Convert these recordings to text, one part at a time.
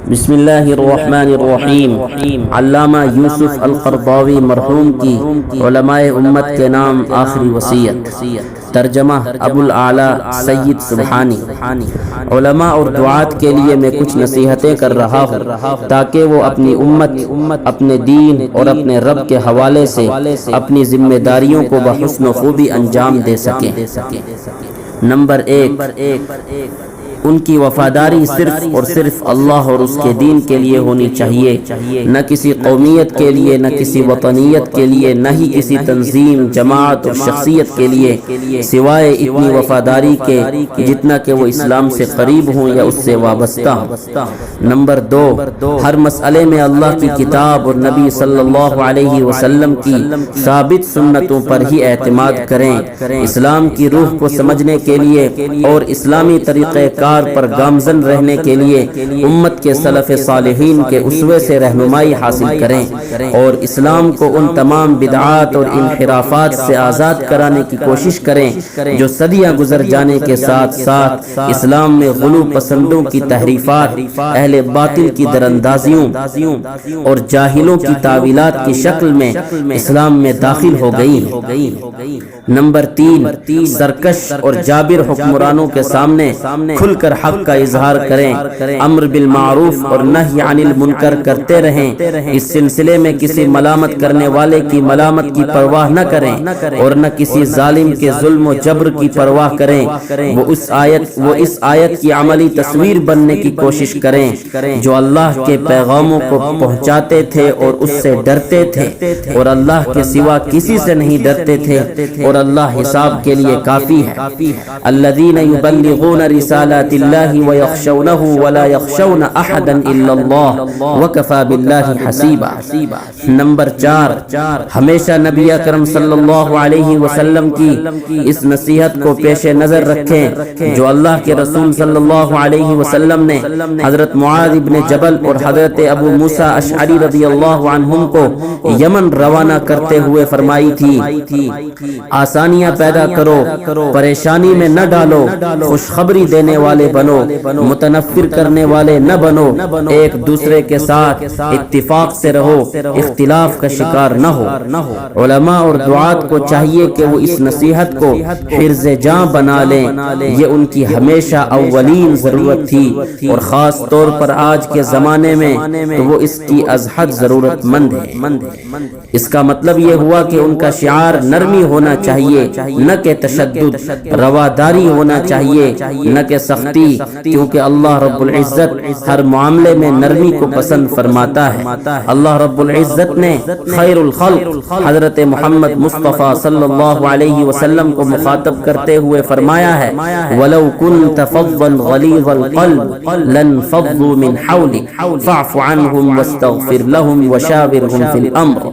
بسم اللہ الرحمن الرحیم۔ علامہ یوسف القرضاوی مرحوم کی علماء امت کے نام آخری وصیت۔ ترجمہ ابو الاعلیٰ سید سبحانی۔ علماء اور دعات کے لیے میں کچھ نصیحتیں کر رہا ہوں تاکہ وہ اپنی امت، اپنے دین اور اپنے رب کے حوالے سے اپنی ذمہ داریوں کو بحسن و خوبی انجام دے سکیں۔ نمبر 1، ان کی وفاداری صرف اور صرف اللہ اور اس کے دین کے لیے ہونی چاہیے، نہ کسی قومیت کے لیے، نہ کسی وطنیت کے لیے، نہ ہی کسی تنظیم، جماعت اور شخصیت کے لیے، سوائے اتنی وفاداری کے جتنا کہ وہ اسلام سے قریب ہوں یا اس سے وابستہ ہوں۔ نمبر 2، ہر مسئلے میں اللہ کی کتاب اور نبی صلی اللہ علیہ وسلم کی ثابت سنتوں پر ہی اعتماد کریں۔ اسلام کی روح کو سمجھنے کے لیے اور اسلامی طریقہ کار پر گامزن رہنے کے لیے امت کے سلف صالحین کے اسوے سے رہنمائی حاصل کریں اور اسلام کو ان تمام بدعات اور انحرافات سے آزاد کرانے کی کوشش کریں جو صدیاں گزر جانے کے ساتھ ساتھ اسلام میں غلو پسندوں کی تحریفات، اہل باطل کی دراندازیوں اور جاہلوں کی تعویلات کی شکل میں اسلام میں داخل ہو گئی۔ نمبر 3، سرکش اور جابر حکمرانوں کے سامنے کھل کر حق کا اظہار کریں، امر بالمعروف اور نہی عن المنکر کرتے رہیں، اس سلسلے میں کسی ملامت کرنے والے کی ملامت کی پرواہ نہ کریں اور نہ کسی ظالم کے ظلم و جبر کی پرواہ کریں۔ وہ اس آیت کی عملی تصویر بننے کی کوشش کریں جو اللہ کے پیغاموں کو پہنچاتے تھے اور اس سے ڈرتے تھے اور اللہ کے سوا کسی سے نہیں ڈرتے تھے اور اللہ حساب کے لیے کافی ہے۔ الذین یبلغون رسالات اللہ ویخشونہ ولا یخشون احدا الا اللہ وکفی باللہ حسیبا۔ نمبر 4، ہمیشہ نبی اکرم صلی اللہ علیہ وسلم کی اس نصیحت کو پیش نظر رکھیں جو اللہ کے رسول صلی اللہ علیہ وسلم نے حضرت معاذ بن جبل اور حضرت ابو موسیٰ اشعری رضی اللہ عنہم کو یمن روانہ کرتے ہوئے فرمائی تھی، آسانیاں پیدا کرو، پریشانی میں نہ ڈالو، خوشخبری دینے والے بنو، متنفر کرنے والے نہ بنو، ایک دوسرے کے ساتھ اتفاق سے رہو، اختلاف کا شکار نہ ہو۔ علماء اور دعات کو چاہیے کہ وہ اس نصیحت کو حرز جاں بنا لیں، یہ ان کی ہمیشہ اولین ضرورت تھی اور خاص طور پر آج کے زمانے میں تو وہ اس کی از حد ضرورت مند ہے۔ اس کا مطلب یہ ہوا کہ ان کا شعار نرمی ہونا چاہیے نہ کہ تشدد، رواداری ہونا چاہیے نہ کہ سختی، کیونکہ اللہ رب العزت ہر معاملے میں نرمی کو پسند فرماتا ہے۔ اللہ رب العزت نے خیر الخلق حضرت محمد مصطفیٰ صلی اللہ علیہ وسلم کو مخاطب کرتے ہوئے فرمایا ہے، وَلَوْ كُنْتَ فَظًّا غَلِيظَ الْقَلْبِ لَانفَضُّوا مِنْ حَوْلِكَ فَاعْفُ عَنْهُمْ وَاسْتَغْفِرْ لَهُمْ وَشَاوِرْهُمْ فِي الْأَمْرِ۔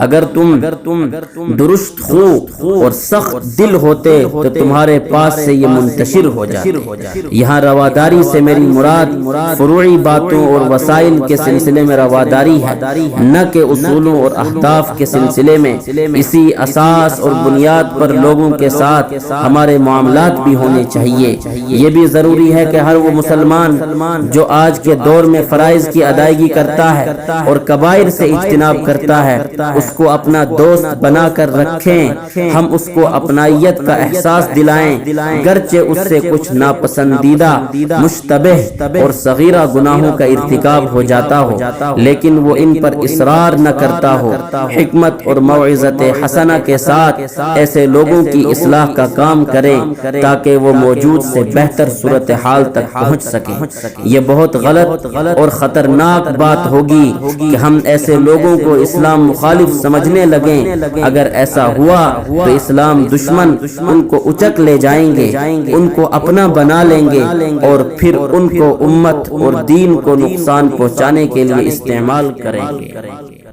اگر تم درست خو اور سخت دل ہوتے تو تمہارے پاس سے یہ منتشر ہو جاتے۔ یہاں رواداری سے میری مراد فروعی باتوں اور وسائل کے سلسلے میں رواداری ہے، نہ کہ اصولوں اور اہداف کے سلسلے میں۔ اسی اساس اور بنیاد پر لوگوں کے ساتھ ہمارے معاملات بھی ہونے چاہیے۔ یہ بھی ضروری ہے کہ ہر وہ مسلمان جو آج کے دور میں فرائض کی ادائیگی کرتا ہے اور کبائر سے اجتناب کرتا ہے اس کو اپنا دوست بنا کر رکھیں، ہم اس کو اپنائیت کا احساس دلائیں، گرچہ اس سے کچھ ناپسندیدہ، مشتبہ اور صغیرہ گناہوں کا ارتکاب ہو جاتا ہو، لیکن وہ ان پر اصرار نہ کرتا ہو۔ حکمت اور موعظت حسنہ کے ساتھ ایسے لوگوں کی اصلاح کا کام کریں تاکہ وہ موجود سے بہتر صورتحال تک پہنچ سکیں۔ یہ بہت غلط اور خطرناک بات ہوگی کہ ہم ایسے لوگوں کو اسلام مخالف سمجھنے لگیں۔ اگر ایسا ہوا تو اسلام دشمن ان کو اچک لے جائیں گے، ان کو اپنا بنا لیں گے اور پھر ان کو امت اور دین کو نقصان پہنچانے کے لیے استعمال کریں گے۔